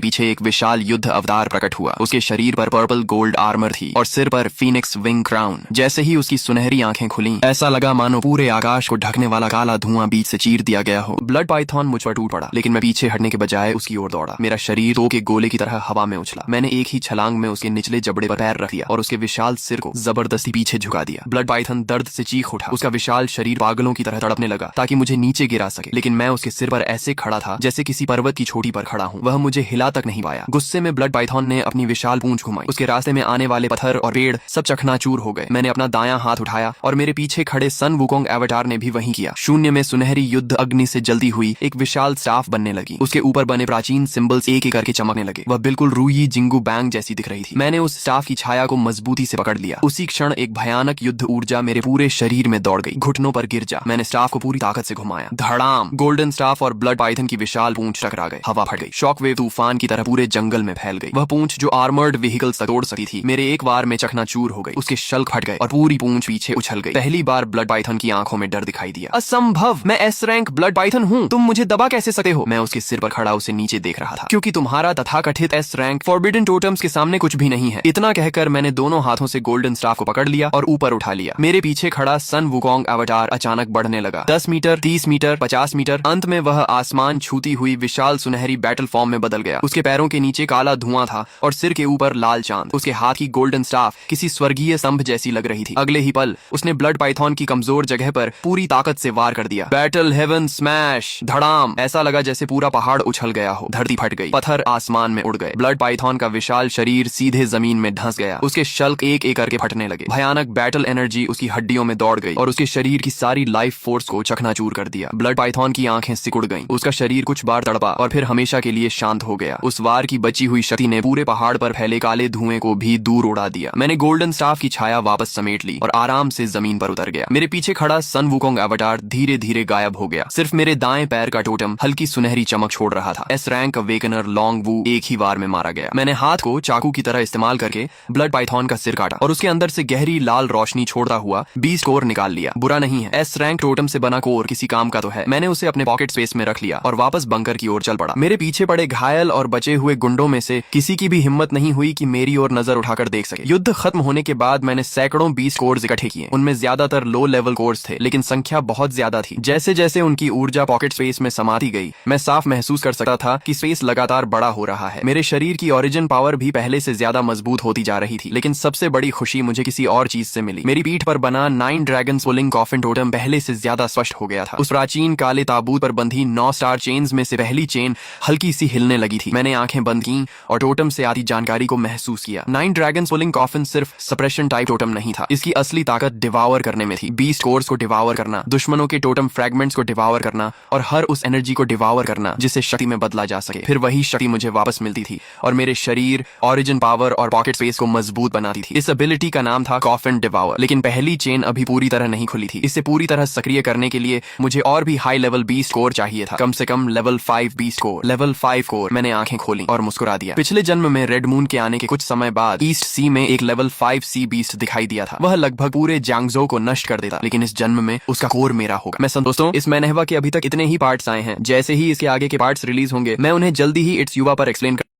पीछे एक विशाल युद्ध अवतार प्रकट हुआ। उसके शरीर पर पर्पल गोल्ड आर्मर थी और सिर पर फीनिक्स विंग क्राउन। जैसे ही उसकी सुनहरी आंखें खुली, ऐसा लगा मानो पूरे आकाश को ढकने वाला काला धुआं बीच से चीर दिया गया हो। ब्लड पाइथन मुझ पर टूट पड़ा, लेकिन मैं पीछे हटने के बजाय उसकी ओर दौड़ा। मेरा शरीर तो के गोले की तरह हवा में उछला। मैंने एक ही छलांग में उसके निचले जबड़े पर पैर रख दिया और उसके विशाल सिर को जबरदस्ती पीछे झुका दिया। ब्लड पाइथन दर्द से चीख उठा। उसका विशाल शरीर पागलों की तरह तड़पने लगा ताकि मुझे नीचे गिरा सके, लेकिन मैं उसके सिर पर ऐसे खड़ा था जैसे किसी पर्वत की चोटी पर खड़ा हूँ। वह मुझे हिला तक नहीं पाया। गुस्से में ब्लड पाइथन ने अपनी विशाल पूंछ घुमाई। उसके रास्ते में आने वाले पत्थर और पेड़ सब चकनाचूर हो गए। मैंने अपना दायां हाथ उठाया और मेरे पीछे खड़े सन वुकोंग एवाटार ने भी वही किया। शून्य में सुनहरी युद्ध अग्नि से जलती हुई एक विशाल स्टाफ बनने लगी। उसके ऊपर बने प्राचीन सिंबल्स एक एक करके चमकने लगे। वह बिल्कुल रूई जिंगू बैंग जैसी दिख रही थी। मैंने उस स्टाफ की छाया को मजबूती से पकड़ लिया। उसी क्षण एक भयानक युद्ध ऊर्जा मेरे पूरे शरीर में दौड़ गई। घुटनों पर गिर जा। मैंने स्टाफ को पूरी ताकत से घुमाया। धड़ाम! गोल्डन स्टाफ और ब्लड पाइथन की विशाल पूंछ टकरा गए। हवा फट गई। शॉकवेव तूफान की तरह पूरे जंगल में फैल गई। वह पूंछ जो आर्मर्ड व्हीकल्स तक तोड़ सकती थी, मेरे एक बार में चकनाचूर हो गई। उसके शल्क फट गए और पूरी पूंछ पीछे उछल गई। पहली बार ब्लड पाइथन की आंखों में डर दिखाई दिया। असंभव! मैं एस रैंक ब्लड पाइथन हूँ। तुम मुझे दबा कैसे सकते हो? मैं उसके सिर पर खड़ा उसे नीचे देख रहा था। क्योंकि तुम्हारा तथाकथित एस रैंक फॉरबिडन टोटम्स के सामने कुछ भी नहीं है। इतना कहकर मैंने दोनों हाथों से गोल्डन स्टाफ को पकड़ लिया और ऊपर उठा लिया। मेरे पीछे खड़ा सन वुकोंग अवतार अचानक बढ़ने लगा। 10 मीटर, 30 मीटर, 50 मीटर। अंत में वह आसमान छूती हुई विशाल सुनहरी बैटल फॉर्म में बदल गया। उसके पैरों के नीचे काला धुआं था और सिर के ऊपर लाल चांद। उसके हाथ की गोल्डन स्टाफ किसी स्वर्गीय स्तंभ जैसी लग रही थी। अगले ही पल उसने ब्लड पाइथन की कमजोर जगह पर पूरी ताकत से वार कर दिया। Battle heaven smash! धड़ाम! ऐसा लगा जैसे पूरा पहाड़ उछल गया हो। धरती फट गई। पत्थर आसमान में उड़ गए। ब्लड पाइथन का विशाल शरीर सीधे जमीन में धंस गया। उसके शल्क एक एक करके फटने लगे। भयानक बैटल एनर्जी उसकी हड्डियों में दौड़ गई और उसके शरीर की सारी लाइफ फोर्स को चकनाचूर कर दिया। ब्लड पाइथन की आंखें सिकुड़ गईं। उसका शरीर कुछ बार तड़पा और फिर हमेशा के लिए शांत हो गया। उस वार की बची हुई शक्ति ने पूरे पहाड़ पर फैले काले धुएं को भी दूर उड़ा दिया। मैंने गोल्डन स्टाफ की छाया वापस समेट ली और आराम से जमीन पर उतर गया। मेरे पीछे खड़ा सन वुकोंग अवतार धीरे धीरे गायब हो गया। सिर्फ मेरे दाएं पैर का टोटम हल्की सुनहरी चमक छोड़ रहा था। एस रैंक अवेकनर लॉन्ग वू एक ही वार में मारा गया। मैंने हाथ को चाकू की तरह इस्तेमाल करके ब्लड पाइथन का सिर काटा और उसके अंदर से गहरी लाल रोशनी छोड़ता हुआ 20 कोर निकाल लिया। बुरा नहीं है, एस रैंक टोटम से बना कोर किसी काम का तो है। मैंने उसे अपने पॉकेट स्पेस में रख लिया और वापस बंकर की ओर चल पड़ा। मेरे पीछे पड़े घायल और बचे हुए गुंडों में से किसी की भी हिम्मत नहीं हुई कि मेरी ओर नजर उठाकर देख सके। युद्ध खत्म होने के बाद मैंने सैकड़ों 20 कोर्स इकट्ठे किए। उनमें ज्यादातर लो लेवल कोर्स थे, लेकिन संख्या बहुत ज्यादा थी। जैसे जैसे उनकी ऊर्जा पॉकेट स्पेस में समाती गई, मैं साफ महसूस कर सकता था कि स्पेस लगातार बड़ा हो रहा है। मेरे शरीर की ओरिजिन पावर भी पहले से ज्यादा मजबूत होती जा रही थी। लेकिन सबसे बड़ी खुशी मुझे किसी और चीज से मिली। मेरी पीठ पर बना 9 ड्रैगन पुलिंग कॉफिन टोटम पहले से ज्यादा स्पष्ट हो गया था। उस प्राचीन काले ताबूत पर बंधी 9 स्टार चेन्स में से पहली चेन हल्की सी हिलने लगी थी। मैंने आंखें बंद की और टोटम से आती जानकारी को महसूस किया। 9 ड्रैगन पुलिंग कॉफिन सिर्फ सप्रेशन टाइप टोटम नहीं था। इसकी असली ताकत डिवावर करने में थी। 20 कोर्स को डिवावर करना, दुश्मनों के टोटम फ्रैगमेंट्स को डिवावर करना और हर उस एनर्जी को डिवावर करना जिसे शक्ति में बदला जा सके। फिर वही शक्ति मुझे वापस मिलती थी और मेरे शरीर, ओरिजिन पावर और पॉकेट स्पेस को मजबूत बनाती थी। इस एबिलिटी का नाम था कॉफिन डिवावर। लेकिन पहली चेन अभी पूरी तरह नहीं खुली थी। इसे पूरी तरह सक्रिय करने के लिए मुझे और भी हाई लेवल बीस्ट कोर चाहिए था। कम से कम level 5 beast core. Level 5 core. मैंने आंखें खोली और मुस्कुरा दिया। पिछले जन्म में रेड मून के आने के कुछ समय बाद ईस्ट सी में एक लेवल 5 सी बीस्ट दिखाई दिया था। वह लगभग पूरे जांगजो को नष्ट कर देता, लेकिन इस जन्म में उसका कोर मेरा होगा। दोस्तों, इस मैनहवा के अभी तक इतने ही पार्ट्स आए हैं। जैसे ही इसके आगे के पार्ट्स रिलीज होंगे, मैं उन्हें जल्दी ही इट्स युवा पर एक्सप्लेन